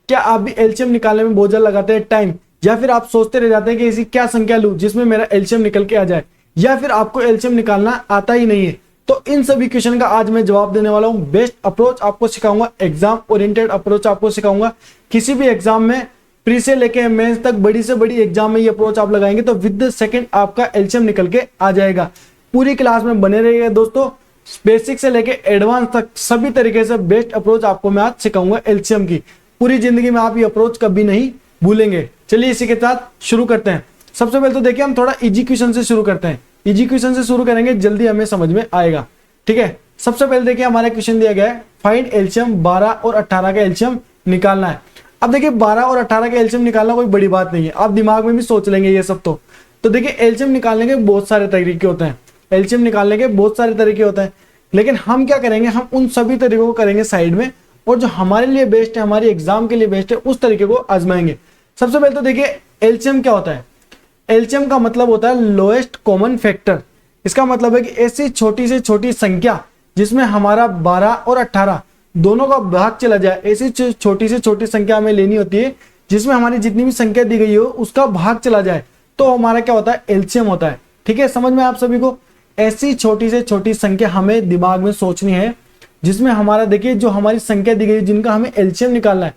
क्या आप भी एलसीएम निकालने में बहुत ज्यादा लगाते हैं टाइम, या फिर आप सोचते रह जाते हैं कि ऐसी क्या संख्या लूं जिसमें मेरा एलसीएम निकल के आ जाए, या फिर आपको एलसीएम निकालना आता ही नहीं है? तो इन सभी क्वेश्चन का आज मैं जवाब देने वाला हूं। बेस्ट अप्रोच आपको सिखाऊंगा, एग्जाम ओरिएंटेड अप्रोच आपको सिखाऊंगा। किसी भी एग्जाम में प्री से लेके मेंस तक बड़ी से बड़ी एग्जाम में ये अप्रोच आप लगाएंगे तो विद सेकंड आपका एलसीएम निकल के आ जाएगा। पूरी क्लास में बने रहिएगा दोस्तों, बेसिक से लेके एडवांस तक सभी तरीके से बेस्ट अप्रोच आपको मैं आज सिखाऊंगा एलसीएम की। पूरी जिंदगी में आप ये अप्रोच कभी नहीं भूलेंगे। चलिए इसी के साथ शुरू करते हैं। सबसे पहले तो देखिए हम थोड़ा इजी क्वेश्चन से शुरू करते हैं। इजी क्वेश्चन से शुरू करेंगे, जल्दी हमें समझ में आएगा। ठीक है, सबसे पहले देखिए हमारा क्वेश्चन दिया गया है, फाइंड एलसीएम 12 और 18 का एलसीएम निकालना है। अब देखिए 12 और 18 का एलसीएम निकालना कोई बड़ी बात नहीं है, आप दिमाग में भी सोच लेंगे ये सब। तो देखिए एलसीएम निकालने के बहुत सारे तरीके होते हैं, एलसीएम निकालने के बहुत सारे तरीके होते हैं, लेकिन हम क्या करेंगे, हम उन सभी तरीकों को करेंगे साइड में, और जो हमारे लिए बेस्ट है, हमारे एग्जाम के लिए बेस्ट है, उस तरीके को आजमाएंगे। सबसे पहले तो देखिए एलसीएम क्या होता है। एलसीएम का मतलब होता है लोएस्ट कॉमन फैक्टर। इसका मतलब है कि ऐसी छोटी से छोटी संख्या जिसमें हमारा 12 और 18 दोनों का भाग चला जाए, ऐसी छोटी से छोटी संख्या हमें लेनी होती है जिसमें हमारी जितनी भी संख्या दी गई हो उसका भाग चला जाए, तो हमारा क्या होता है, एलसीएम होता है। ठीक है, समझ में आप सभी को? ऐसी छोटी से छोटी संख्या हमें दिमाग में सोचनी है जिसमें हमारा, देखिए जो हमारी संख्या दी गई है जिनका हमें एलसीएम निकालना है,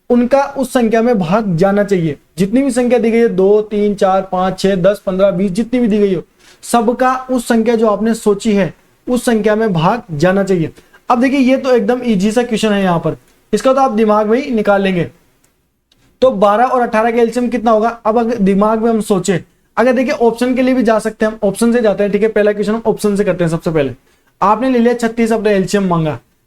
उनका उस संख्या में भाग जाना चाहिए। जितनी भी संख्या दी गई है, 2 3 4 5 6 10 15 20 जितनी भी दी गई हो, सबका उस संख्या जो आपने सोची है उस संख्या में भाग जाना चाहिए। अब देखिए ये तो एकदम इजी सा क्वेश्चन है, यहाँ पर इसका तो आप दिमाग में ही निकाल लेंगे। तो 12 और 18 का एलसीएम कितना होगा? अब अगर दिमाग में हम सोचे, अगर देखिए ऑप्शन के लिए भी जा सकते हैं, हम ऑप्शन से जाते हैं। ठीक है, पहला क्वेश्चन हम ऑप्शन से करते हैं। सबसे पहले आपने ले लिया 36 अपने एलसीएम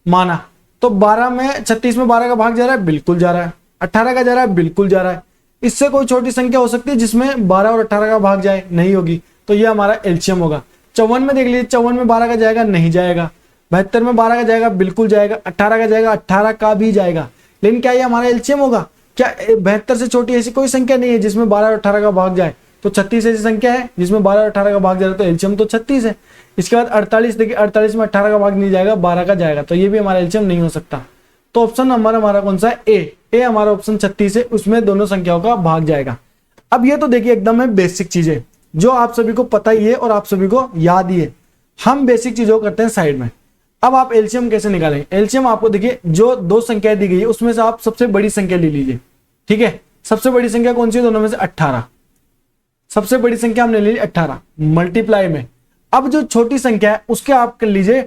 माना, तो 12 में 36 में 12 का भाग जा रहा है, बिल्कुल जा रहा है। 18 का जा रहा है, बिल्कुल जा रहा है। इससे कोई छोटी संख्या हो सकती है जिसमें 12 और 18 का भाग जाए? नहीं होगी, तो ये हमारा एलसीएम होगा। 54 में देख लीजिए, 54 में 12 का जाएगा, नहीं जाएगा। 72 में 12 का जाएगा, बिल्कुल जाएगा। 18 का जाएगा, 18 का भी जाएगा। लेकिन क्या ये हमारा एलसीएम होगा? क्या 72 से छोटी ऐसी कोई संख्या नहीं है जिसमें 12 और 18 का भाग जाए? तो 36 ऐसी संख्या है जिसमें 12 और 18 का भाग जा रहा है, तो एलसीएम तो 36 है। इसके बाद 48, देखिए 48 में 18 का भाग नहीं जाएगा, 12 का जाएगा, तो ये भी हमारा एलसीएम नहीं हो सकता। तो ऑप्शन नंबर हमारा कौन सा है? ए हमारा ऑप्शन 36 है, उसमें दोनों संख्याओं का भाग जाएगा। अब ये तो देखिए एकदम है बेसिक चीजें जो आप सभी को पता ही है और आप सभी को याद ही है। हम बेसिक चीजों को करते हैं साइड में। अब आप एलसीएम कैसे निकालेंगे? एलसीएम आपको देखिए जो दो संख्याएं दी गई है उसमें से आप सबसे बड़ी संख्या ले लीजिए। ठीक है, सबसे बड़ी संख्या कौन सी है दोनों में से? 18। सबसे बड़ी संख्या हमने ले ली 18, मल्टीप्लाई में। अब जो छोटी संख्या है उसके आप कर लीजिए,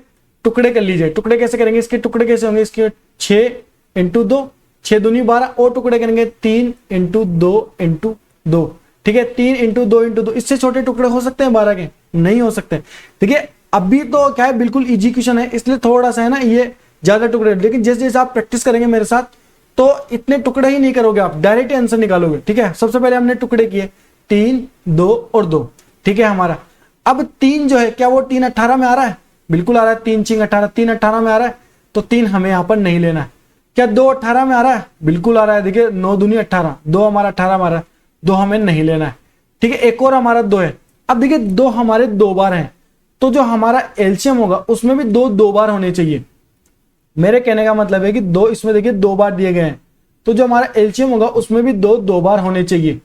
टुकड़े कर लीजिए। टुकड़े कैसे करेंगे? इसके टुकड़े कैसे होंगे? इसके 6 × 2, 6 दूनी 12, और टुकड़े करेंगे 3 × 2 × 2। ठीक है, 3 × 2 × 2। इससे छोटे टुकड़े हो सकते हैं 12 के? नहीं हो सकते। देखिए अभी तो क्या है, बिल्कुल इजी क्वेश्चन है, इसलिए थोड़ा सा है ना ये ज्यादा टुकड़े, लेकिन जैसे जैसे आप प्रैक्टिस करेंगे मेरे साथ तो इतने टुकड़े ही नहीं करोगे, आप डायरेक्ट आंसर निकालोगे। ठीक है, सबसे पहले हमने टुकड़े किए 3, 2 और 2। ठीक है हमारा, अब 3 जो है, क्या वो 3 18 में आ रहा है? बिल्कुल आ रहा है। 3 × 18, 3 18 में आ रहा है, तो 3 हमें यहाँ पर नहीं लेना है। क्या 2 18 में आ रहा है? बिल्कुल आ रहा है। देखिए 9 दूनी 18, 2 हमारा 18 में आ रहा है, 2 हमें नहीं लेना है। ठीक है, एक और हमारा 2 है। अब देखिए 2 हमारे 2 बार हैं, तो जो हमारा एलसीएम होगा उसमें भी 2 बार होने चाहिए। मेरे कहने का मतलब है कि 2 इसमें देखिए 2 बार दिए गए हैं, तो जो हमारा एलसीएम होगा उसमें भी 2 बार होने चाहिए।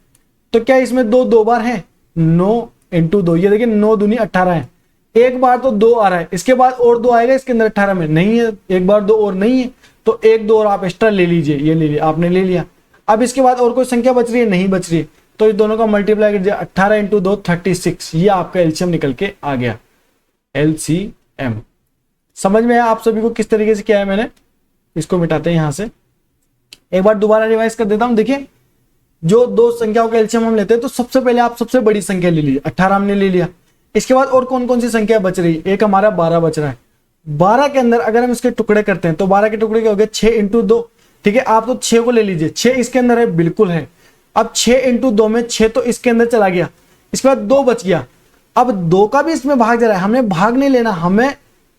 तो क्या इसमें 2 बार हैं? 9 × 2, ये देखिए 9 दूनी 18 है। एक बार तो 2 आ रहा है, इसके बाद और 2 आएगा इसके अंदर 18 में? नहीं है, एक बार 2 और नहीं है, तो 1 2 और आप एक्स्ट्रा ले लीजिए। ये ले लिया, आपने ले लिया। अब इसके बाद और कोई संख्या बच रही है? नहीं बच रही है, तो इस दोनों का मल्टीप्लाई कीजिए, 18 × 2 36। ये आपका एलसीएम निकल के आ गया, एलसीएम। समझ में आया आप सभी को किस तरीके से किया है मैंने? इसको मिटाते हैं यहां से, एक बार दोबारा रिवाइज कर देता हूं। देखिए जो दो संख्याओं का एलसीएम हम लेते हैं तो सबसे पहले आप सबसे बड़ी संख्या ले लीजिए, 18 हमने ले लिया। इसके बाद और कौन कौन सी संख्या बच रही है? एक हमारा 12 बच रहा है। 12 के अंदर अगर हम इसके टुकड़े करते हैं तो 12 के टुकड़े क्या हो गए? 6 × 2। ठीक है, आप तो 6 को ले लीजिए, 6 इसके अंदर है, बिल्कुल है। अब 6 × 2 में 6 तो इसके अंदर चला गया, इसके बाद 2 बच गया। अब 2 का भी इसमें भाग जा रहा है, हमने भाग नहीं लेना, हमें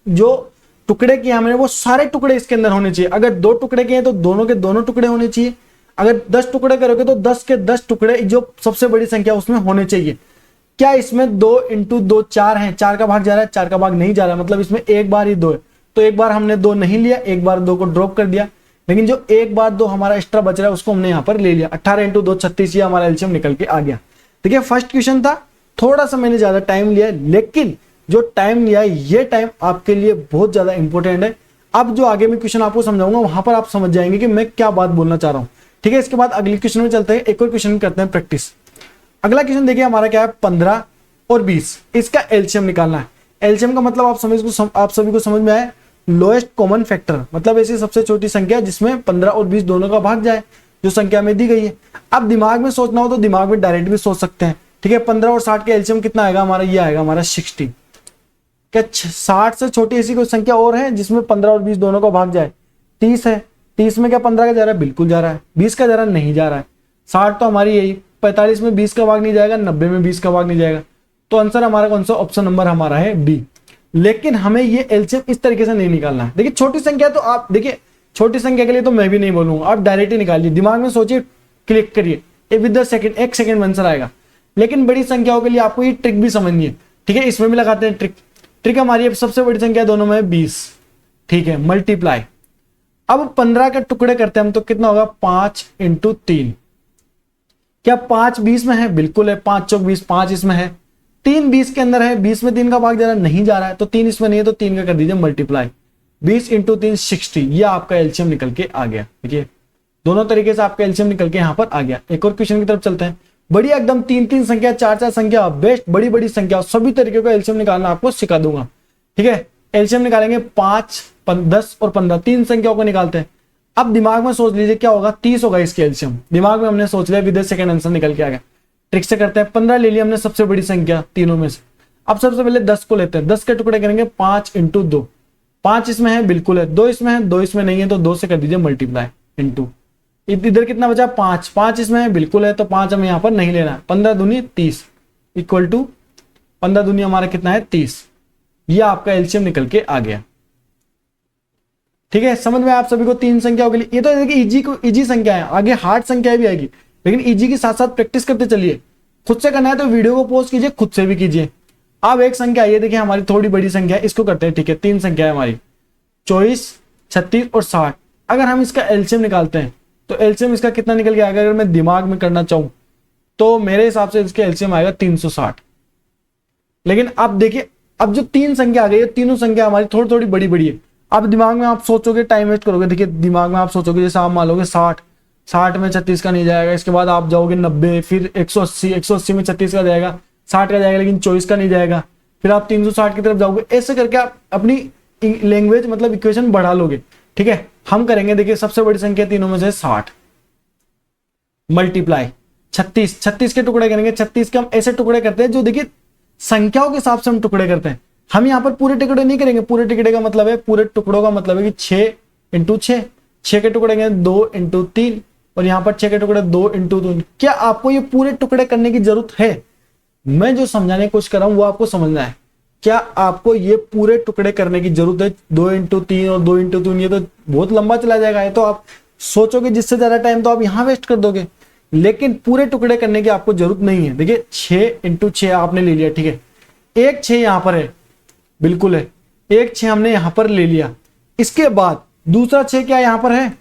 जो टुकड़े किए हमने वो सारे टुकड़े इसके अंदर होने चाहिए। अगर 2 टुकड़े किए तो दोनों के दोनों टुकड़े होने चाहिए। अगर 10 टुकड़े करोगे तो 10 के 10 टुकड़े जो सबसे बड़ी संख्या उसमें होने चाहिए। क्या इसमें 2 × 2 4 है, 4 का भाग जा रहा है, 4 का भाग नहीं जा रहा है, मतलब इसमें एक बार ही 2 है। तो एक बार हमने 2 नहीं लिया, एक बार 2 को ड्रॉप कर दिया। लेकिन जो एक बार दो हमारा एक्स्ट्रा बच रहा है उसको हमने यहाँ पर ले लिया। 18 इंटू 2 36, ये हमारा एलसीएम निकल के आ गया। देखिए फर्स्ट क्वेश्चन था, थोड़ा सा मैंने ज्यादा टाइम लिया, लेकिन जो टाइम लिया ये टाइम आपके लिए बहुत ज्यादा इंपॉर्टेंट है। अब जो आगे में क्वेश्चन आपको समझाऊंगा वहां पर आप समझ जाएंगे कि मैं क्या बात बोलना चाह रहा हूं। ठीक है, इसके बाद अगले क्वेश्चन में चलते हैं, एक और क्वेश्चन करते हैं प्रैक्टिस। अगला क्वेश्चन देखिए हमारा क्या है, 15 और 20, इसका एलसीएम निकालना है। एलसीएम का मतलब आप सभी को समझ में आए, लोएस्ट कॉमन फैक्टर, मतलब ऐसी सबसे छोटी संख्या जिसमें 15 और 20 दोनों का भाग जाए, जो संख्या में दी गई है। अब दिमाग में सोचना हो तो दिमाग में डायरेक्ट भी सोच सकते हैं। ठीक है, 15 और 60 का एलसीएम कितना आएगा हमारा, ये आएगा हमारा 60। क्या 60 से छोटी ऐसी कोई संख्या और है जिसमें 15 और 20 दोनों का भाग जाए? 30 है। 30 में क्या 15 का जा रहा है? बिल्कुल जा रहा है। 20 का जा रहा है? नहीं जा रहा है। 60 तो हमारी यही, 45 में 20 का भाग नहीं जाएगा, 90 में 20 का भाग नहीं जाएगा। तो आंसर हमारा कौन सा, ऑप्शन नंबर हमारा है बी। लेकिन हमें ये एलसीएम इस तरीके से नहीं निकालना है। देखिए छोटी संख्या तो आप देखिए, छोटी संख्या के लिए तो मैं भी नहीं बोलूंगा, आप डायरेक्ट ही निकालिए, दिमाग में सोचिए, क्लिक करिए, विद द सेकंड, एक सेकंड में आंसर आएगा। लेकिन बड़ी संख्याओं के लिए आपको ये ट्रिक भी समझनी है। ठीक है, इसमें भी लगाते हैं ट्रिक। ट्रिक हमारी सबसे बड़ी संख्या दोनों में 20। ठीक है, मल्टीप्लाई। अब 15 के टुकड़े करते हैं हम तो कितना होगा, 5 इंटू 3। क्या 5 20 में है? बिल्कुल है। 5 चौक 20, 5 इसमें है। 3 20 के अंदर है, 20 में 3 का भाग जा रहा है, नहीं जा रहा है, तो 3 इसमें नहीं है, तो 3 का कर दीजिए मल्टीप्लाई। 20 इंटू 3 60, ये आपका एलसीएम निकल के आ गया। देखिए दोनों तरीके से आपका एलसीएम निकल के यहाँ पर आ गया। एक और क्वेश्चन की तरफ चलते हैं। बढ़िया, एकदम 3 संख्या, 4 संख्या, बेस्ट, बड़ी संख्या, सभी तरीके का एलसीएम निकालना आपको सिखा दूंगा। ठीक है, एलसीएम निकालेंगे 5, 10 और 15, 3 संख्याओं को निकालते हैं। अब दिमाग में सोच लीजिए क्या होगा, 30 होगा इसके एलसीएम। दिमाग में हमने सोच लिया, विद सेकंड आंसर निकल के आ गया। ट्रिक से करते हैं, 15 ले लिया हमने सबसे बड़ी संख्या तीनों में से। अब सबसे पहले 10 को लेते हैं, 10 के टुकड़े करेंगे 5 इंटू 2। 5 इसमें है, बिल्कुल है। 2 इसमें है, 2 इसमें नहीं है, तो 2 से कर दीजिए मल्टीप्लाई इंटू। इधर कितना बचा, 5, 5 इसमें है, बिल्कुल है, तो 5 हमें यहाँ पर नहीं लेना है। 15 दूनी 30 इक्वल टू 15 दूनी हमारा कितना है, 30। ये आपका एलसीएम निकल के आ गया। ठीक है, समझ में आप सभी को 3 संख्याओं के लिए। ये तो देखिए इजी संख्या है, आगे हार्ड संख्या भी आएगी, लेकिन इजी के साथ साथ प्रैक्टिस करते चलिए। खुद से करना है तो वीडियो को पॉज कीजिए, खुद से भी कीजिए। अब एक संख्या ये देखिए हमारी थोड़ी बड़ी संख्या है, इसको करते हैं। ठीक है, 3 संख्या है हमारी, 24, 36 और 60। अगर हम इसका एलसीएम निकालते हैं तो एलसीएम इसका कितना निकल के आएगा, अगर मैं दिमाग में करना चाहूं तो मेरे हिसाब से इसके एलसीएम आएगा 360। लेकिन अब देखिए, अब जो 3 संख्या आ गई है, तीनों संख्या हमारी थोड़ी थोड़ी बड़ी है। अब दिमाग में आप सोचोगे, टाइम वेस्ट करोगे। देखिए दिमाग में आप सोचोगे, जैसे आप मान लोगे 60 में 36 का नहीं जाएगा, इसके बाद आप जाओगे 90, फिर 180 में 36 का जाएगा, 60 का जाएगा, लेकिन 24 का नहीं जाएगा, फिर आप 360 की तरफ जाओगे। ऐसे करके आप अपनी लैंग्वेज मतलब इक्वेशन बढ़ा लोगे। ठीक है, हम करेंगे, देखिए सबसे बड़ी संख्या तीनों में से 60 मल्टीप्लाई 36 के टुकड़े करेंगे। 36 के हम ऐसे टुकड़े करते हैं जो देखिए संख्याओं के हिसाब से हम टुकड़े करते हैं। हम यहाँ पर पूरे टुकड़े नहीं करेंगे। पूरे टुकड़े का मतलब है, पूरे टुकड़ों का मतलब है कि 6 इंटू 6, 6 के टुकड़े 2 इंटू 3, और यहाँ पर 6 के टुकड़े 2 इंटू 2। क्या आपको ये पूरे टुकड़े करने की जरूरत है? मैं जो समझाने की कोशिश कर रहा हूं वो आपको समझना है। क्या आपको ये पूरे टुकड़े करने की जरूरत है? 2 इंटू 3 और 2 इंटू 2, ये तो बहुत लंबा चला जाएगा। ये तो आप सोचोगे जिससे ज्यादा टाइम तो आप यहाँ वेस्ट कर दोगे, लेकिन पूरे टुकड़े करने की आपको जरूरत नहीं है। देखिए 6 इंटू 6 आपने ले लिया। ठीक है, एक 6 यहाँ पर है, बिल्कुल है, एक 6 हमने यहां पर ले लिया। इसके बाद दूसरा 6 क्या यहां पर है,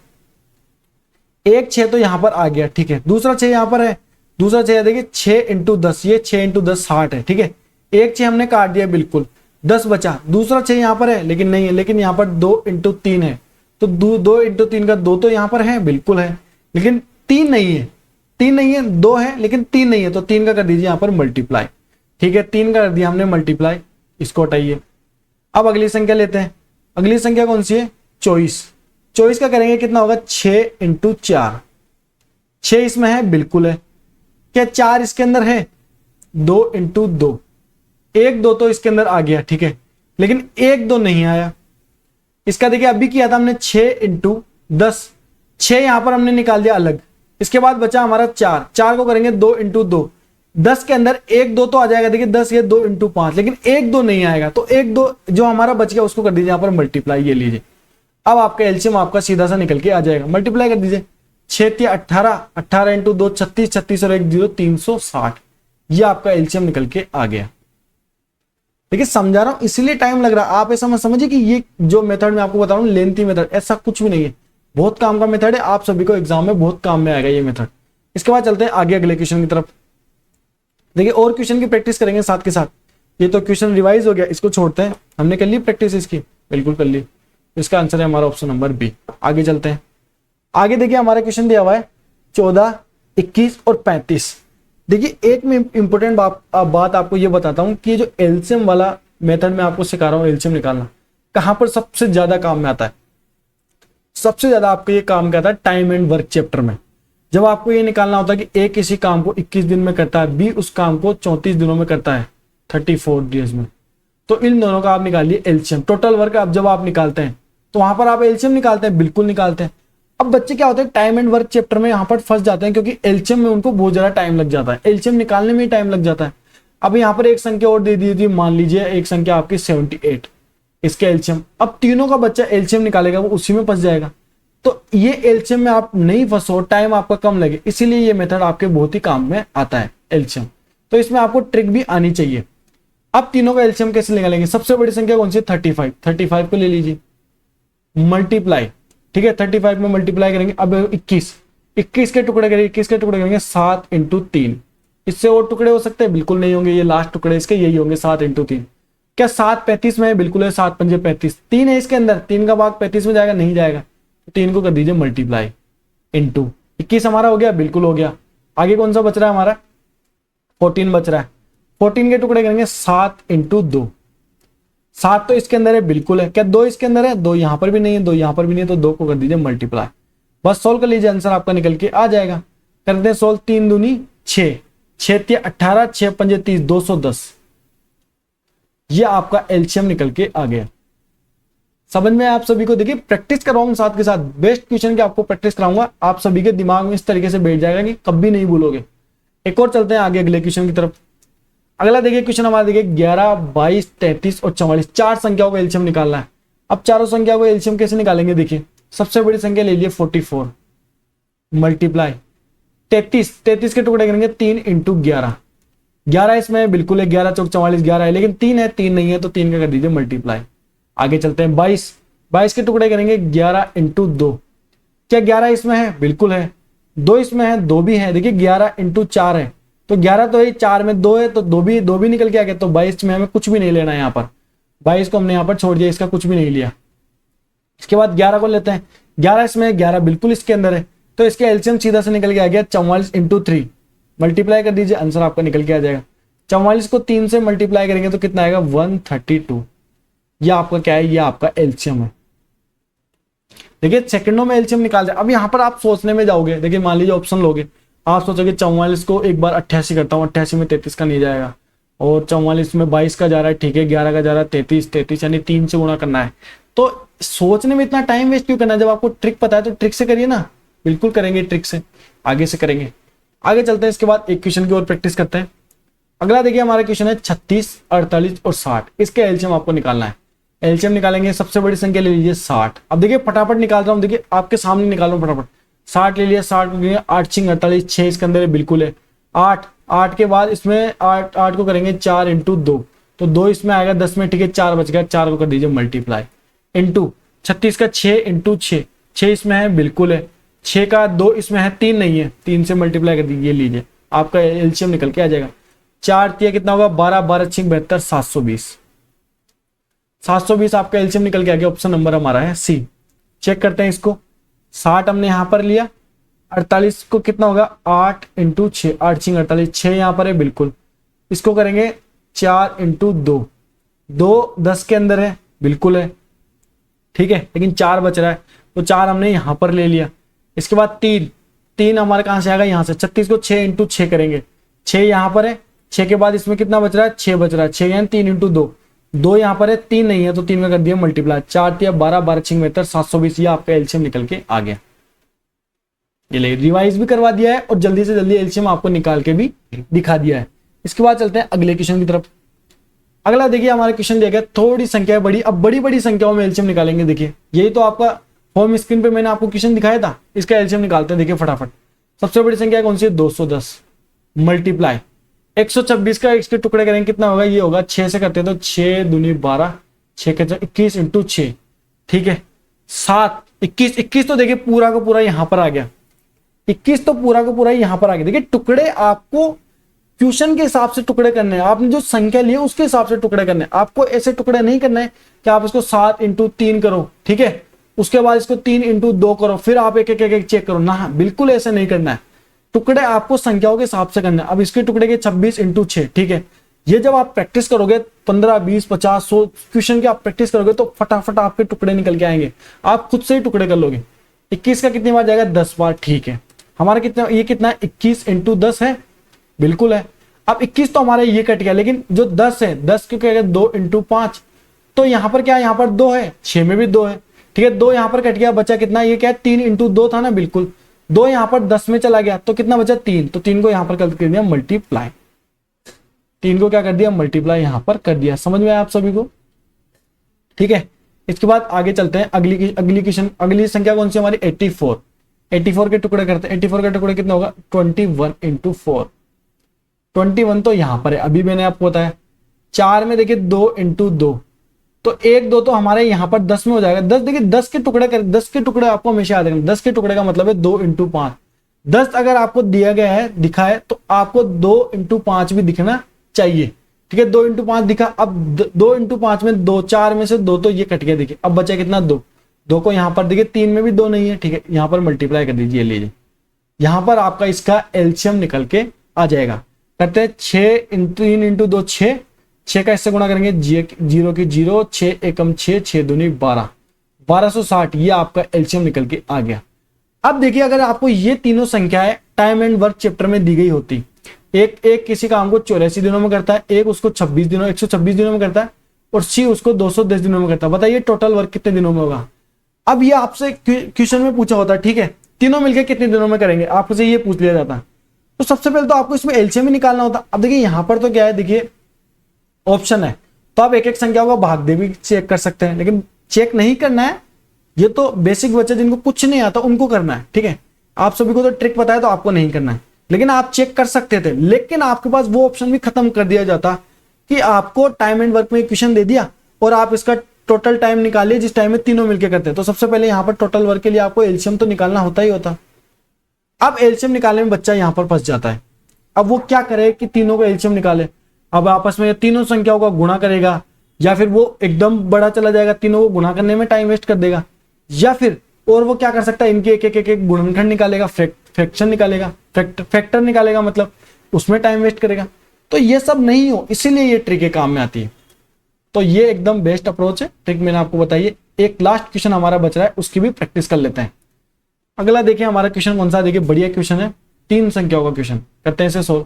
एक 6 तो यहां पर आ गया। ठीक है, दूसरा 6 यहां पर है, दूसरा 6 देखिए 6 इंटू 10, ये 6 इंटू 10 60 है। ठीक है, एक 6 हमने काट दिया, बिल्कुल 10 बचा। दूसरा 6 यहां पर है लेकिन नहीं है, लेकिन यहां पर 2 इंटू 3 है, तो 2 इंटू 3 का 2 तो यहां पर है, बिल्कुल है, लेकिन 3 नहीं है, 3 नहीं है, 2 है लेकिन 3 नहीं है, तो 3 का कर दीजिए यहां पर मल्टीप्लाई। ठीक है, 3 का कर दिया हमने मल्टीप्लाई, इसको हटाइए। अब अगली संख्या लेते हैं। अगली संख्या कौन सी है, 24। 24 का करेंगे कितना होगा, 6 इंटू 4, 6 इसमें है, बिल्कुल है। क्या 4 इसके अंदर है, 2 इंटू 2, 1 2 तो इसके अंदर आ गया। ठीक है, लेकिन 1 2 नहीं आया। इसका देखिए अभी किया था हमने 6 इंटू 10, 6 यहां पर हमने निकाल दिया अलग। इसके बाद बचा हमारा 4, 4 को करेंगे 2 इंटू 2, 10 के अंदर 1 2 तो आ जाएगा। देखिए 10 ये 2 इंटू 5, लेकिन 1 2 नहीं आएगा, तो 1 2 जो हमारा बच गया उसको कर दीजिए यहाँ पर मल्टीप्लाई, ये लीजिए। अब आपका एलसीएम आपका सीधा सा निकल के आ जाएगा। मल्टीप्लाई कर दीजिए, 6 3 18, 18 इंटू 2 36, 36 और 1 0 360, ये आपका एलसीएम निकल के आ गया। देखिए समझा रहा हूं, इसीलिए टाइम लग रहा है। आप ऐसा मत समझिए कि ये जो मेथड मैं आपको बता रहा हूं लेंथी मेथड, ऐसा कुछ भी नहीं है। बहुत काम का मेथड है, आप सभी को एग्जाम में बहुत काम में आएगा ये मेथड। इसके बाद चलते हैं आगे अगले क्वेश्चन की तरफ। देखिए और क्वेश्चन की प्रैक्टिस करेंगे साथ के साथ। ये तो क्वेश्चन रिवाइज हो गया, इसको छोड़ते हैं। हमने कर ली प्रैक्टिस इसकी, बिल्कुल कर ली। इसका आंसर है हमारा ऑप्शन नंबर बी। आगे चलते हैं। आगे देखिए हमारा क्वेश्चन दिया हुआ है 14, 21 और 35। देखिए एक में इंपॉर्टेंट बात आपको ये बताता हूं कि जो एलसीएम वाला मेथड मैं आपको सिखा रहा हूं, एलसीएम निकालना कहां पर सबसे ज्यादा काम में आता है। सबसे ज्यादा आपको ये काम क्या आता है, टाइम एंड वर्क चैप्टर में। जब आपको ये निकालना होता है कि ए किसी काम को 21 दिन में करता है, बी उस काम को 34 दिनों में करता है, 34 डेज में, तो इन दोनों का आप निकालिए एलसीएम। टोटल वर्क आप जब आप निकालते हैं तो वहां पर आप एलसीएम निकालते हैं, बिल्कुल निकालते हैं। अब बच्चे क्या होते हैं, टाइम एंड वर्क चैप्टर में यहाँ पर फंस जाते हैं, क्योंकि एलसीएम में उनको बहुत ज्यादा टाइम लग जाता है, एलसीएम निकालने में ही टाइम लग जाता है। अब यहाँ पर एक संख्या और दे दी थी, मान लीजिए एक संख्या आपकी 78, इसके एलसीएम। अब तीनों का बच्चा एलसीएम निकालेगा, वो उसी में फंस जाएगा। तो ये एलसीएम में आप नहीं फंसो, टाइम आपका कम लगे, इसीलिए ये मेथड आपके बहुत ही काम में आता है एलसीएम। तो इसमें आपको ट्रिक भी आनी चाहिए। अब तीनों का एलसीएम कैसे निकालेंगे, सबसे बड़ी संख्या कौन सी है, 35। 35 को ले लीजिए, मल्टीप्लाई, ठीक है, 35 में मल्टीप्लाई करेंगे। अब 21 के टुकड़े करेंगे, 21 के टुकड़े करेंगे 7 × 3। इससे और टुकड़े हो सकते हैं, बिल्कुल नहीं होंगे, ये लास्ट टुकड़े इसके यही होंगे 7 × 3। क्या 7 35 में है, बिल्कुल है, 7 पंजे 35। 3 है इसके अंदर, 3 का भाग 35 में जाएगा, नहीं जाएगा, तो 3 को कर दीजिए मल्टीप्लाई इंटू 21 हमारा हो गया, बिल्कुल हो गया। आगे कौन सा बच रहा है हमारा, 14 बच रहा है। 14 के टुकड़े करेंगे 7 × 2। 7 तो इसके अंदर है, बिल्कुल है। क्या 2 इसके अंदर है, 2 यहां पर भी नहीं है, 2 यहां पर भी नहीं है, तो 2 को कर दीजिए मल्टीप्लाई। बस सोल्व कर लीजिए, आंसर आपका निकल के आ जाएगा। करते हैं सोल्व, 3 दूनी 6, 6 तिया 18, 6 पंजे 30, 210। ये आपका एलसीएम निकल के आ गया। समझ में आप सभी को। देखिए प्रैक्टिस करवाऊंगा साथ के साथ, बेस्ट क्वेश्चन की आपको प्रैक्टिस कराऊंगा, आप सभी के दिमाग में इस तरीके से बैठ जाएगा कि कभी नहीं भूलोगे। एक और चलते हैं आगे अगले क्वेश्चन की तरफ। अगला देखिए क्वेश्चन हमारा, देखिए 11, 22, 33 और 44, 4 संख्याओं का एलसीएम निकालना है। अब चारों संख्याओं को एलसीएम कैसे निकालेंगे, देखिए सबसे बड़ी संख्या ले लिए 44 मल्टीप्लाई 33 के टुकड़े करेंगे 3 × 11। 11 इसमें बिल्कुल है, 11 चौक 44, 11 है, लेकिन 3 है, 3 नहीं है, तो 3 का कर दीजिए मल्टीप्लाई। आगे चलते हैं 22 के टुकड़े करेंगे 11 × 2। क्या 11 इसमें है, बिल्कुल है। 2 इसमें है, 2 भी है। देखिए 11 × 4 है, तो 11 तो है, 4 में 2 है, तो 2 भी निकल के आ गया। तो 22 में हमें कुछ भी नहीं लेना है, यहाँ पर 22 को हमने यहाँ पर छोड़ दिया, इसका कुछ भी नहीं लिया। इसके बाद 11 को लेते हैं, 11 इसमें है, 11 बिल्कुल इसके अंदर है, तो इसके एलसीएम सीधा से निकल के आ गया 44 × 3। मल्टीप्लाई कर दीजिए, आंसर आपका निकल के आ जाएगा। 44 को 3 से मल्टीप्लाई करेंगे तो कितना आएगा, 132। यह आपका क्या है, यह आपका एलसीएम है। देखिए सेकंडों में एलसीएम निकाल दे। अब यहाँ पर आप सोचने में जाओगे, देखिए मान लीजिए ऑप्शन लोगे, आप सोचोगे 44 को एक बार 88 करता हूँ, 88 में 33 का नहीं जाएगा, और 44 में 22 का जा रहा है, ठीक है, 11 का जा रहा है, 33 यानी 3 से गुणा करना है। तो सोचने में इतना टाइम वेस्ट क्यों करना है, जब आपको ट्रिक पता है तो ट्रिक से करिए ना। बिल्कुल करेंगे ट्रिक से, आगे से करेंगे। आगे चलते हैं, इसके बाद एक क्वेश्चन की और प्रैक्टिस करते हैं। अगला देखिए हमारा क्वेश्चन है 36, 48 और 60। इसके एलसीएम आपको निकालना है। एलसीएम निकालेंगे, सबसे बड़ी संख्या ले लीजिए 60। अब देखिए फटाफट निकाल रहा हूँ, देखिए आपके सामने निकाल रहा हूँ फटाफट। 60 ले लिया, 60 को 8 × 6 48, 6 इसके अंदर है, बिल्कुल है। 8 के बाद इसमें 8 को करेंगे 4 × 2, तो 2 इसमें आएगा 10 में, ठीक है, 4 बच गया, 4 को कर दीजिए मल्टीप्लाई इंटू 36 का 6 × 6, 6 इसमें है, बिल्कुल है। 6 का 2 इसमें है, 3 नहीं है, 3 से मल्टीप्लाई कर दीजिए, लीजिए आपका एलसीएम निकल के आ जाएगा। 4 तिया कितना होगा, 12, 12 × 6 72, 720। 720 आपका एलसीएम निकल के आ गया। ऑप्शन नंबर हमारा है सी। चेक करते हैं इसको। 60 हमने यहां पर लिया, 48 को कितना होगा, 8 × 6, 8 × 6 48, 6 यहां पर है, बिल्कुल। इसको करेंगे 4 × 2, 2 10 के अंदर है, बिल्कुल है, ठीक है, लेकिन 4 बच रहा है, तो 4 हमने यहां पर ले लिया। इसके बाद 3 हमारे कहां से आएगा, यहां से। 36 को 6 × 6 करेंगे, 6 यहां पर है, 6 के बाद इसमें कितना बच रहा है, 6 बच रहा है, 6 यानी 3 × 2, 2 यहाँ पर है, 3 नहीं है, तो 3 का कर दिया मल्टीप्लाई। 4 तिया 12, 12 × 6 72, 720। ये आपका एलसीएम निकल के आ गया। ये ले रिवाइज भी करवा दिया है और जल्दी से जल्दी एलसीएम आपको निकाल के भी दिखा दिया है। इसके बाद चलते हैं अगले क्वेश्चन की तरफ। अगला देखिए हमारा क्वेश्चन दिया गया, थोड़ी संख्या बड़ी, अब बड़ी बड़ी संख्याओं में एलसीएम निकालेंगे। देखिए यही तो आपका होम स्क्रीन पे मैंने आपको क्वेश्चन दिखाया था, इसका एलसीएम निकालते हैं। देखिए फटाफट, सबसे बड़ी संख्या कौन सी है, 210 मल्टीप्लाई 126 का इसके टुकड़े करेंगे, कितना होगा, ये होगा 6 से करते हैं तो 6 दूनी 12, 6 के 21 × 6, ठीक है। 7 21 तो देखिए पूरा का पूरा यहां पर आ गया, 21 तो पूरा का पूरा यहां पर आ गया। देखिए टुकड़े आपको क्वेश्चन के हिसाब से टुकड़े करने हैं, आपने जो संख्या ली है उसके हिसाब से टुकड़े करने हैं। आपको ऐसे टुकड़े नहीं करना है कि आप इसको 7 इंटू 3 करो, ठीक है, उसके बाद इसको 3 इंटू 2 करो, फिर आप एक एक एक चेक करो ना, बिल्कुल ऐसे नहीं करना है। टुकड़े आपको संख्याओं के हिसाब से करना है। अब इसके टुकड़े के 26 इंटू 6, ठीक है, ये जब आप प्रैक्टिस करोगे 15 20 50 100 क्वेश्चन की आप प्रैक्टिस करोगे तो फटाफट आपके टुकड़े निकल के आएंगे, आप खुद से ही टुकड़े कर लोगे। 21 का कितनी बार जाएगा, 10 बार, ठीक है। हमारा कितना, ये कितना है, 21 इंटू 10 है, बिल्कुल है। अब 21 तो हमारा ये कट गया, लेकिन जो 10 है, 10 क्यों क्या, 2 इंटू 5, तो यहां पर क्या है, यहां पर 2 है, 6 में भी 2 है, ठीक है, 2 यहां पर कट गया, बचा कितना, ये क्या है, 3 इंटू 2 था ना, बिल्कुल, 2 यहां पर 10 में चला गया तो कितना बचा, 3, तो 3 को यहां पर कर दिया मल्टीप्लाई, 3 को क्या कर दिया, मल्टीप्लाई यहां पर कर दिया। समझ में आया आप सभी को, ठीक है। इसके बाद आगे चलते हैं, अगली क्वेश्चन, अगली संख्या कौन सी हमारी, 84। 84 के टुकड़े करते हैं, 84 का टुकड़े कितना होगा, 21 इंटू 4, 21 तो यहां पर है, अभी मैंने आपको बताया। 4 में देखिए 2 इंटू 2, तो 1 2 तो हमारे यहां पर 10 में हो जाएगा। 10 देखिए 10 के टुकड़े कर, 10 के टुकड़े आपको हमेशा याद रखना, 10 के टुकड़े का मतलब है 2 इंटू 5। 10 अगर आपको दिया गया है, दिखा है, तो आपको 2 इंटू 5 भी दिखना चाहिए, ठीक है। 2 इंटू 5 दिखा, अब 2 इंटू 5 में 2, 4 में से 2 तो ये कट गया, देखिए अब बचा कितना, 2, 2 को यहां पर देखिए 3 में भी 2 नहीं है, ठीक है, यहां पर मल्टीप्लाई कर दीजिए, लीजिए यहां पर आपका इसका एलसीएम निकल के आ जाएगा। करते हैं 6 3 इंटू 2 6, 6 का इससे गुणा करेंगे, 0 की 0, 6 एकम 6, 6 दूनी 12, 1260, ये आपका एलसीएम निकल के आ गया। अब देखिए अगर आपको ये तीनों संख्याएं टाइम एंड वर्क चैप्टर में दी गई होती, एक किसी काम को 84 दिनों में करता है, एक उसको 126 दिनों में करता है, और सी उसको 210 दिनों में करता है, बताइए टोटल वर्क कितने दिनों में होगा। अब ये आपसे क्वेश्चन में पूछा होता है, ठीक है, तीनों मिलकर कितने दिनों में करेंगे, आपसे ये पूछ लिया जाता। तो सबसे पहले तो आपको इसमें एलसीएम ही निकालना होता। अब देखिए यहां पर तो क्या है, देखिए ऑप्शन है, तो आप एक एक संख्या का भाग दे भी चेक कर सकते हैं, लेकिन चेक नहीं करना है, ये तो बेसिक बच्चे जिनको कुछ नहीं आता उनको करना है, ठीक है। आप सभी को तो ट्रिक पता है, तो आपको नहीं करना है, लेकिन आप चेक कर सकते थे। लेकिन आपके पास वो ऑप्शन भी खत्म कर दिया जाता कि आपको टाइम एंड वर्क में क्वेश्चन दे दिया और आप इसका टोटल टाइम निकालिए जिस टाइम में तीनों मिलकर करते हैं। तो सबसे पहले यहाँ पर टोटल वर्क के लिए आपको एलसीएम तो निकालना होता ही होता। अब एलसीएम निकालने में बच्चा यहाँ पर फंस जाता है। अब वो क्या करे कि तीनों का एलसीएम निकाले, अब आपस में तीनों संख्याओं का गुणा करेगा, या फिर वो एकदम बड़ा चला जाएगा, तीनों को गुणा करने में टाइम वेस्ट कर देगा, या फिर और वो क्या कर सकता है, इनके एक गुणनखंड निकालेगा, फ्रैक्शन निकालेगा, फैक्टर निकालेगा, मतलब उसमें टाइम वेस्ट करेगा। तो ये सब नहीं हो, इसीलिए ये ट्रिक काम में आती है। तो ये एकदम बेस्ट अप्रोच है, ट्रिक मैंने आपको बताइए। एक लास्ट क्वेश्चन हमारा बच रहा है, उसकी भी प्रैक्टिस कर लेते हैं। अगला देखिए हमारा क्वेश्चन कौन सा, देखिए बढ़िया क्वेश्चन है, 3 संख्याओं का क्वेश्चन, करते हैं इसे सोल्व।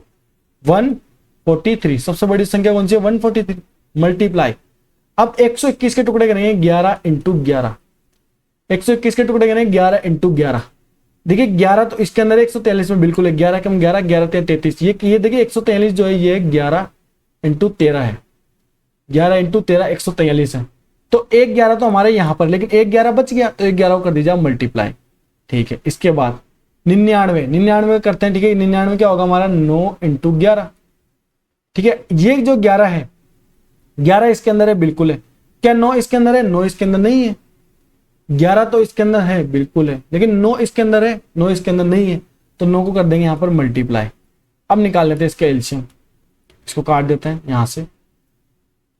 143 सबसे बड़ी संख्या कौन सी है, 143, मल्टीप्लाई। अब 121 के टुकड़े करेंगे 11 इंटू 11, 121 के टुकड़े करेंगे 11 इंटू 11। देखिए 11 तो इसके अंदर 143 में बिल्कुल है, 11 कम 11, 11 33, ये देखिए 143 जो है ये 11 इंटू 13 है, 11 इंटू 13 143 है। तो एक 11 तो हमारे यहां पर, लेकिन एक 11 बच गया, तो एक 11 को कर दीजिए मल्टीप्लाई, ठीक है। इसके बाद 99 करते हैं, ठीक है। 99 क्या होगा हमारा, 9 इंटू 11, ठीक है। ये जो 11 है, 11 इसके अंदर है, बिल्कुल है। क्या 9 इसके अंदर है, 9 इसके अंदर नहीं है। 11 तो इसके अंदर है, बिल्कुल है, लेकिन 9 इसके अंदर है, 9 इसके अंदर नहीं है, तो 9 को कर देंगे यहां पर मल्टीप्लाई। अब निकाल लेते हैं इसका एलसीएम, इसको काट देते हैं यहां से।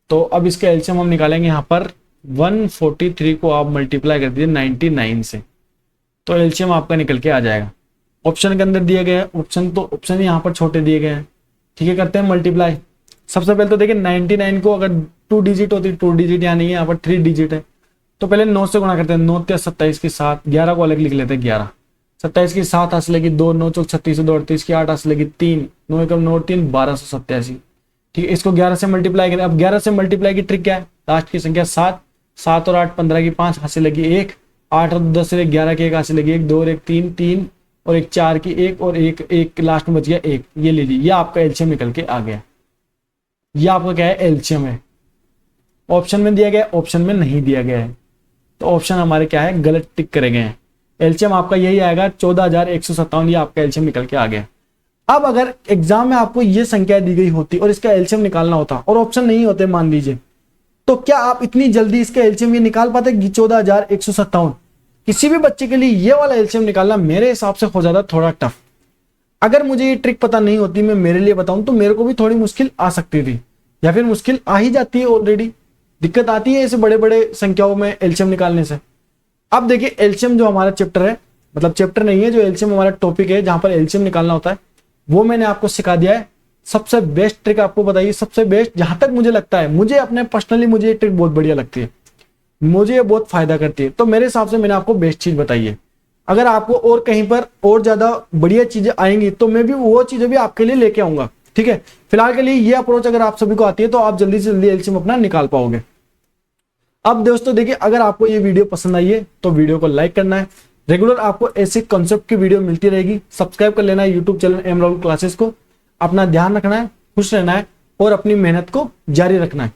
तो अब इसका एलसीएम हम निकालेंगे यहां पर 143 को आप मल्टीप्लाई कर दीजिए 99 से, तो एलसीएम आपका निकल के आ जाएगा। ऑप्शन के अंदर दिया गया है, ऑप्शन यहाँ पर छोटे दिए गए हैं, ठीक है। करते हैं मल्टीप्लाई। सबसे पहले तो देखिए 99 को अगर 2 डिजिट होती, 2 डिजिट यहाँ नहीं है, यहाँ पर 3 डिजिट है, तो पहले 9 से गुणा करते हैं, 9 × 27 की 7, 11 को अलग लिख लेते हैं 11, 27 की 7 हाथ से लगी 2, 9 चौक 36, 2 38 की 8 हाथ से लगी 3, 9 एकम 9 3, 1287, ठीक है। इसको 11 से मल्टीप्लाई करें। अब 11 से मल्टीप्लाई की ट्रिक क्या है, लास्ट की संख्या 7, 7 और 8 15 की 5 हाथ से लगी 1, 8 और 10 से 11 की 1 हाथ से लगी 1, 2 और 1 3, 3 और 1 4 की 1 और 1 लास्ट में बच गया 1। ये लीजिए, ये आपका एलसीएम निकल के आ गया। ये आपका क्या है, एलसीएम है। ऑप्शन में दिया गया, ऑप्शन में नहीं दिया गया है, तो ऑप्शन हमारे क्या है, गलत टिक करे गए हैं। एलसीएम आपका यही आएगा 14,157, ये आपका एलसीएम निकल के आ गया। अब अगर एग्जाम में आपको ये संख्या दी गई होती और इसका एलसीएम निकालना होता और ऑप्शन नहीं होते मान लीजिए, तो क्या आप इतनी जल्दी इसका एलसीएम ये निकाल पाते 14,157? किसी भी बच्चे के लिए ये वाला एलसीएम निकालना मेरे हिसाब से हो जाता थोड़ा टफ। अगर मुझे ये ट्रिक पता नहीं होती, मैं मेरे लिए बताऊं, तो मेरे को भी थोड़ी मुश्किल आ सकती थी, या फिर मुश्किल आ ही जाती है ऑलरेडी। दिक्कत आती है ऐसे बड़े बड़े संख्याओं में एलसीएम निकालने से। अब देखिए एलसीएम जो हमारा चैप्टर है, मतलब चैप्टर नहीं है, जो एलसीएम हमारा टॉपिक है जहां पर एलसीएम निकालना होता है, वो मैंने आपको सिखा दिया है। सबसे बेस्ट ट्रिक आपको बताइए, सबसे बेस्ट जहां तक मुझे लगता है, मुझे अपने पर्सनली मुझे ये ट्रिक बहुत बढ़िया लगती है, मुझे ये बहुत फायदा करती है, तो मेरे हिसाब से मैंने आपको बेस्ट चीज बताई है। अगर आपको और कहीं पर और ज्यादा बढ़िया चीजें आएंगी तो मैं भी वो चीजें भी आपके लिए लेके आऊंगा, ठीक है। फिलहाल के लिए ये अप्रोच अगर आप सभी को आती है तो आप जल्दी से जल्दी एलसीएम अपना निकाल पाओगे। अब दोस्तों देखिए, अगर आपको ये वीडियो पसंद आई है तो वीडियो को लाइक करना है। रेगुलर आपको ऐसे कॉन्सेप्ट की वीडियो मिलती रहेगी। सब्सक्राइब कर लेना है YouTube channel M Rahul classes को। अपना ध्यान रखना है, खुश रहना है और अपनी मेहनत को जारी रखना है।